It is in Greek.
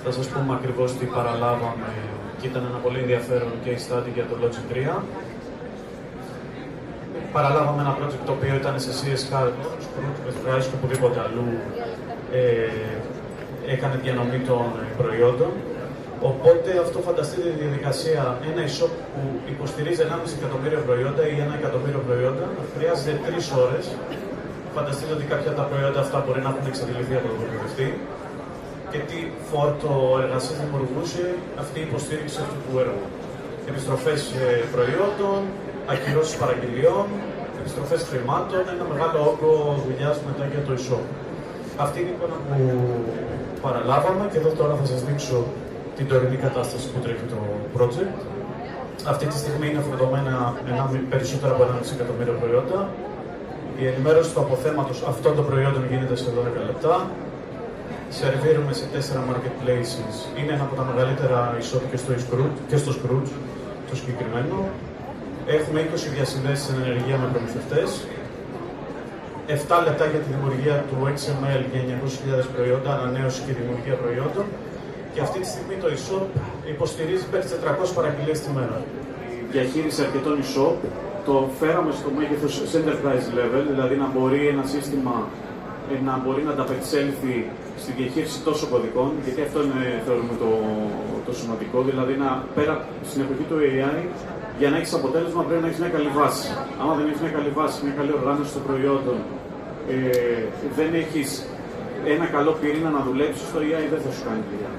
Θα σας πούμε ακριβώς τι παραλάβαμε και ήταν ένα πολύ ενδιαφέρον case study για το Logic 3. Παραλάβαμε ένα project το οποίο ήταν σε CSCAR, Scrooge, οπουδήποτε αλλού έκανε διανομή των προϊόντων. Οπότε αυτό φανταστείτε τη διαδικασία, ένα e-shop που υποστηρίζει 1,5 εκατομμύριο προϊόντα ή 1 εκατομμύριο προϊόντα, χρειάζεται 3 ώρες. Φανταστείτε ότι κάποια από τα προϊόντα αυτά μπορεί να έχουν εξαντληθεί από τον προμηθευτή και τι φόρτο εργασίας δημιουργούσε αυτή η υποστήριξη αυτού του έργου. Επιστροφές προϊόντων, ακυρώσεις παραγγελιών, επιστροφές χρημάτων, ένα μεγάλο όγκο δουλειάς μετά για το e-shop. Αυτή είναι η εικόνα που παραλάβαμε και εδώ τώρα θα σας δείξω την τωρινή κατάσταση που τρέχει το project. Αυτή τη στιγμή είναι φορτωμένα περισσότερο από 1,5 εκατομμύριο προϊόντα. Η ενημέρωση του αποθέματος αυτών των προϊόντων γίνεται σε 12 λεπτά. Σερβίρουμε σε 4 marketplaces. Είναι ένα από τα μεγαλύτερα e-shop και στο Scrooge, το συγκεκριμένο. Έχουμε 20 διασυνδέσεις εν ενεργεία με προμηθευτές. 7 λεπτά για τη δημιουργία του XML για 900.000 προϊόντα, ανανέωση και δημιουργία προϊόντων. Και αυτή τη στιγμή το e-shop υποστηρίζει 400 παραγγελίες τη μέρα. Η διαχείριση αρκετών e-shop το φέραμε στο μέγεθος σε enterprise level, δηλαδή να μπορεί ένα σύστημα να μπορεί να ανταπεξέλθει στη διαχείριση τόσων κωδικών, γιατί αυτό είναι, θεωρούμε, το σημαντικό. Δηλαδή, πέρα στην εποχή του AI, για να έχεις αποτέλεσμα πρέπει να έχεις μια καλή βάση. Άμα δεν έχεις μια καλή βάση, μια καλή οργάνωση των προϊόντων, δεν έχεις ένα καλό πυρήνα να δουλέψεις, το AI δεν θα σου κάνει δουλειά.